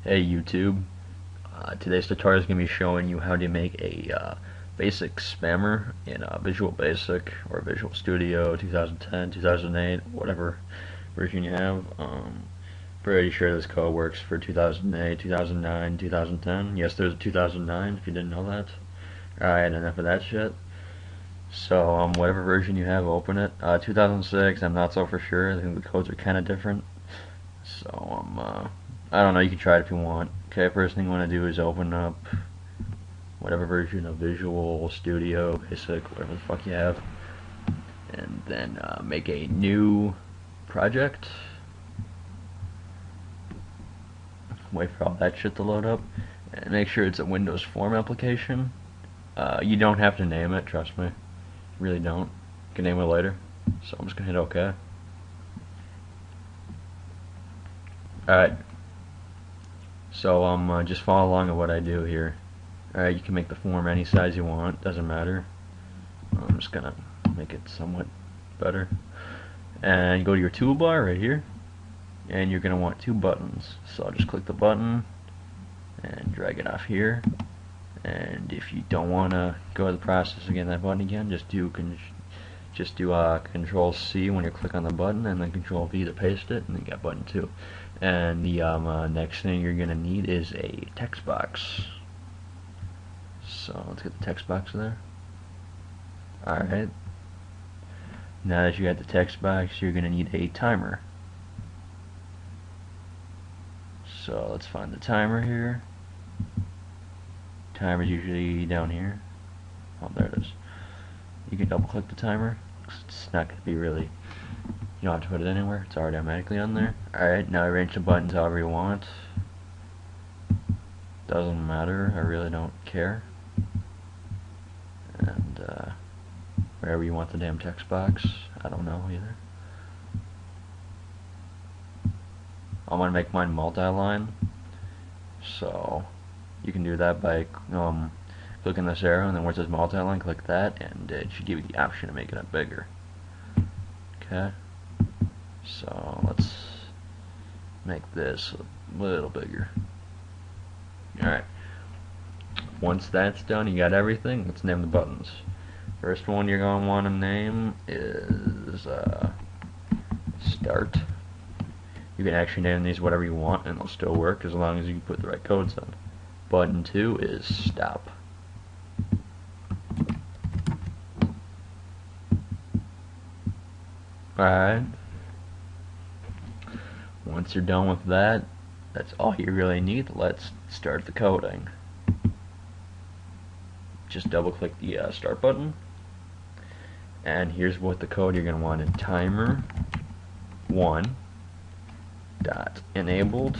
Hey YouTube, today's tutorial is going to be showing you how to make a basic spammer in Visual Basic or Visual Studio 2010, 2008, whatever version you have. Pretty sure this code works for 2008, 2009, 2010. Yes, there's a 2009 if you didn't know that. Alright, enough of that shit. So whatever version you have, open it. 2006, I'm not so for sure. I think the codes are kind of different. So I don't know, you can try it if you want. Okay, first thing you want to do is open up whatever version of Visual Studio, Basic, whatever the fuck you have, and then make a new project. Wait for all that shit to load up, and make sure it's a Windows Form application. You don't have to name it, trust me. You really don't. You can name it later. So I'm just gonna hit OK. Alright. So just follow along with what I do here. Alright, you can make the form any size you want, doesn't matter. I'm just gonna make it somewhat better. And go to your toolbar right here, and you're gonna want two buttons. So I'll just click the button and drag it off here. And if you don't wanna go through the process again, that button again, just do Control C when you click on the button, and then Control V to paste it, and then you got button 2. And the next thing you're gonna need is a text box. So let's get the text box there. Alright. Now that you got the text box, you're gonna need a timer. So let's find the timer here. Timer's usually down here. Oh, there it is. You can double click the timer. It's not gonna be really, you don't have to put it anywhere, it's already automatically on there. Alright, now arrange the buttons however you want. Doesn't matter, I really don't care. And wherever you want the damn text box, I don't know either. I'm gonna make mine multi-line, so you can do that by clicking this arrow, and then where it says multi-line, click that, and it should give you the option to make it up bigger. Okay, so let's make this a little bigger. Alright, once that's done, you got everything. Let's name the buttons. First one you're going to want to name is Start. You can actually name these whatever you want, and they'll still work as long as you put the right codes in. Button 2 is Stop. Alright. Once you're done with that, that's all you really need. Let's start the coding. Just double click the start button, and here's what the code you're going to want in timer 1 dot enabled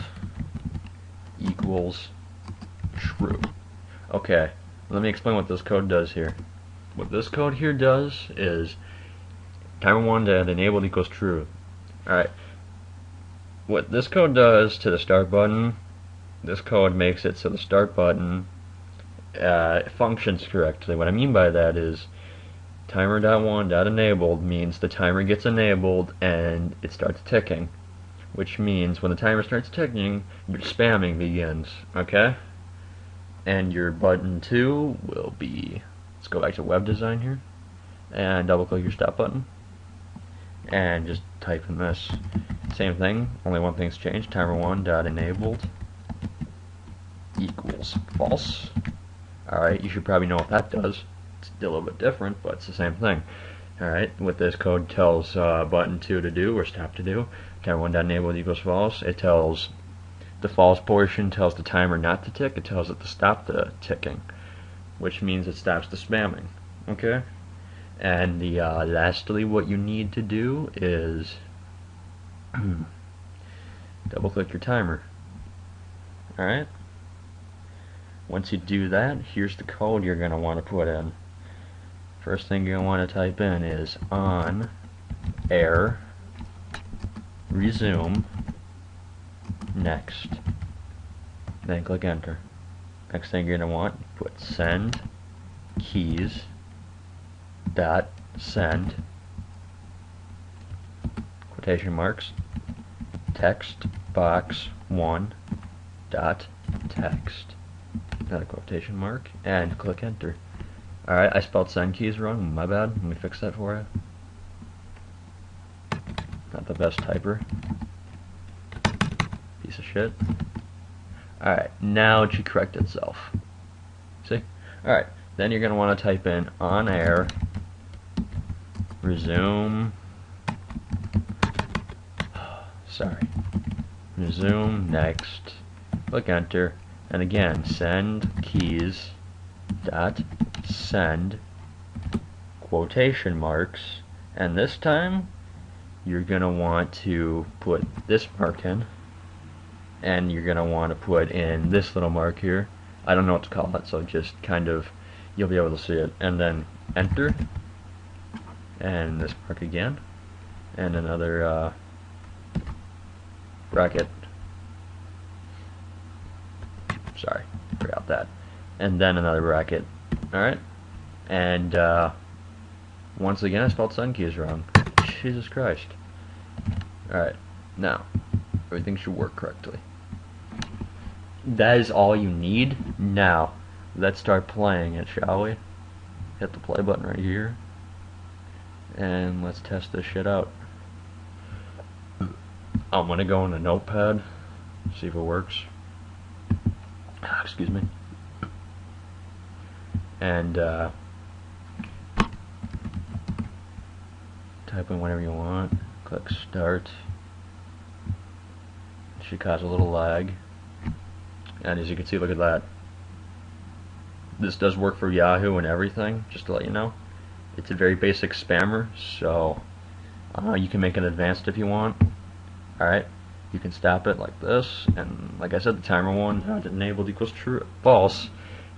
equals true. Okay, let me explain what this code does here. What this code here does is timer 1 dot enabled equals true. Alright, what this code does to the start button, this code makes it so the start button functions correctly. What I mean by that is timer.1.enabled means the timer gets enabled and it starts ticking, which means when the timer starts ticking, your spamming begins. Okay? And your button 2 will be, let's go back to web design here, and double click your stop button, and just type in this. Same thing, only one thing's changed. Timer1.enabled equals false. Alright, you should probably know what that does. It's still a little bit different, but it's the same thing. Alright, what this code tells button 2 to do, or stop to do, timer1.enabled equals false. It tells the false portion tells the timer not to tick, it tells it to stop the ticking, which means it stops the spamming. Okay? And the lastly, what you need to do is double click your timer. Alright? Once you do that, here's the code you're going to want to put in. First thing you're going to want to type in is on air resume next. Then click enter. Next thing you're going to want, put send keys dot send quotation marks text box 1 dot text, another quotation mark, and click enter. Alright, I spelled send keys wrong, my bad. Let me fix that for you. Not the best typer. Piece of shit. Alright, now it should correct itself. See? Alright, then you're going to want to type in on air, resume, resume next, click enter, and again, send keys dot send quotation marks, and this time you're going to want to put this mark in, and you're going to want to put in this little mark here. I don't know what to call it, so just kind of, you'll be able to see it, and then enter, and this mark again, and another bracket. Sorry, forgot that. And then another bracket. Alright? And once again I spelled send keys wrong. Jesus Christ. Alright, now everything should work correctly. That is all you need. Now let's start playing it, shall we? Hit the play button right here, and let's test this shit out. I'm gonna go in a notepad, see if it works. Excuse me. And type in whatever you want. Click start. It should cause a little lag. And as you can see, look at that. This does work for Yahoo and everything, just to let you know. It's a very basic spammer, so you can make it advanced if you want. Alright, you can stop it like this, and like I said, the timer one, not enabled equals true, false.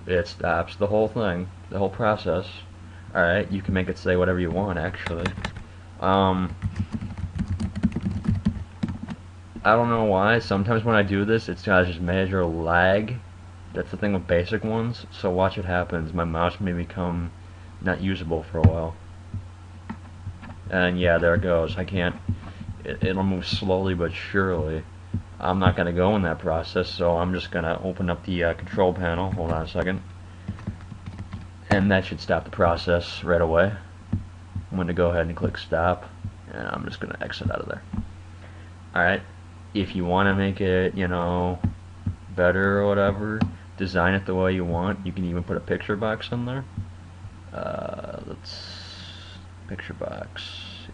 It stops the whole thing, the whole process. Alright, you can make it say whatever you want, actually. I don't know why, sometimes when I do this, it's just major lag. That's the thing with basic ones, so watch what happens. My mouse may become not usable for a while. And yeah, there it goes. I can't, it'll move slowly but surely. I'm not going to go in that process, so I'm just going to open up the control panel. Hold on a second. And that should stop the process right away. I'm going to go ahead and click stop, and I'm just going to exit out of there. Alright, if you want to make it, you know, better or whatever, design it the way you want. You can even put a picture box in there. Picture box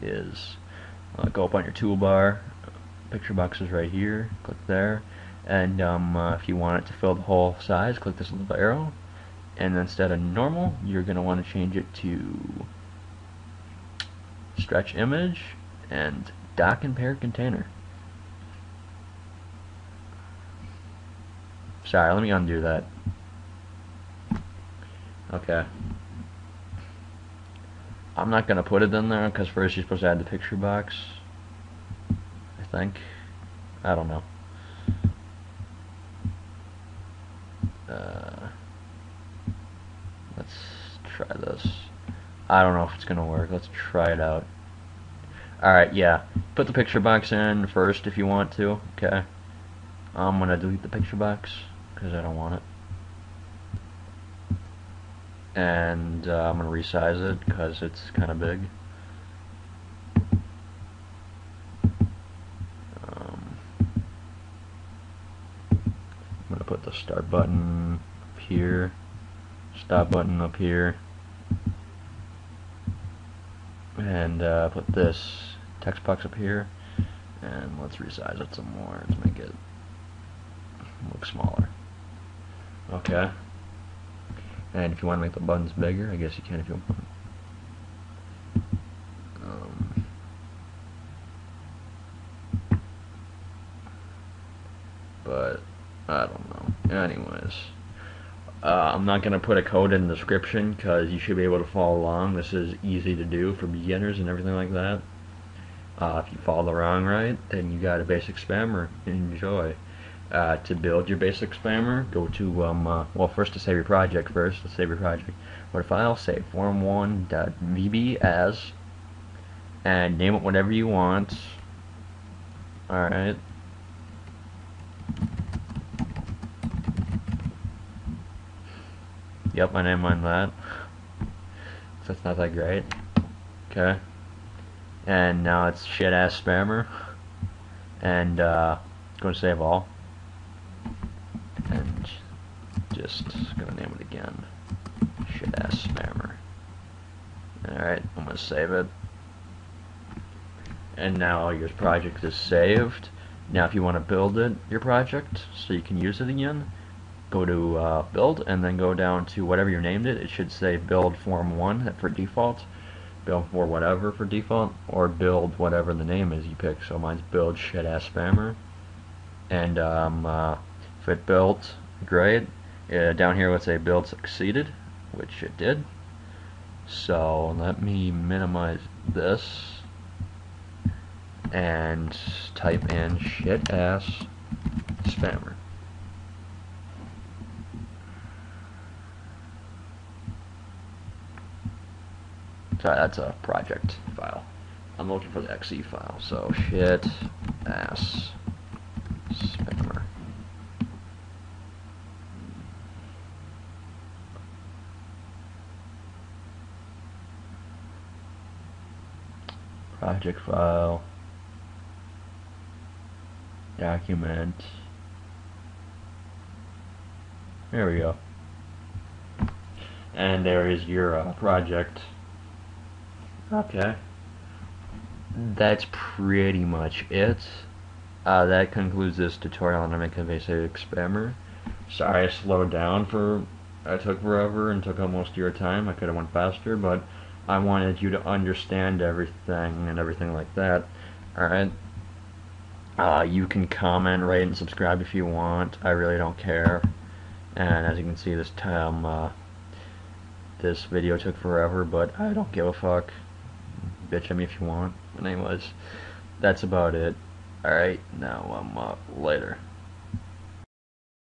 is, go up on your toolbar, picture box is right here, click there, and if you want it to fill the whole size, click this little arrow, and instead of normal, you're going to want to change it to stretch image and dock and pair container. Sorry, let me undo that. Okay. I'm not going to put it in there because first you're supposed to add the picture box, I think. I don't know. Let's try this. I don't know if it's going to work. Let's try it out. Alright, yeah. Put the picture box in first if you want to. Okay. I'm going to delete the picture box because I don't want it. And I'm going to resize it because it's kind of big. I'm going to put the start button up here, stop button up here, and put this text box up here, and let's resize it some more to make it look smaller. Okay. And if you want to make the buttons bigger, I guess you can if you want. But I don't know. Anyways, I'm not going to put a code in the description because you should be able to follow along. This is easy to do for beginners and everything like that. If you follow the wrong right, then you got a basic spammer. Enjoy. To build your basic spammer, go to, well, first to save your project first. Let's save your project. Go to File, save form1.vb as, and name it whatever you want. Alright. Yep, I named mine that. So that's not that great. Okay. And now it's shit ass spammer. And go to save all. And just gonna name it again. Shit ass spammer. Alright, I'm gonna save it. And now your project is saved. Now if you want to build your project so you can use it again, go to build and then go down to whatever you named it. It should say build form 1 for default, build for whatever for default, or build whatever the name is you pick. So mine's build shit ass spammer. And if it built, great. Down here let's say build succeeded, which it did. So let me minimize this and type in shit ass spammer. Sorry, that's a project file. I'm looking for the .exe file. So shit ass spammer. Project file, document, there we go, and there is your project. Okay, that's pretty much it. That concludes this tutorial on how to make a basic spammer. Sorry I slowed down I took forever and took up most of your time. I could have went faster, but I wanted you to understand everything and everything like that. Alright? You can comment, rate, and subscribe if you want. I really don't care. And as you can see, this video took forever, but I don't give a fuck. Bitch at me if you want. But anyways, that's about it. Alright, now later.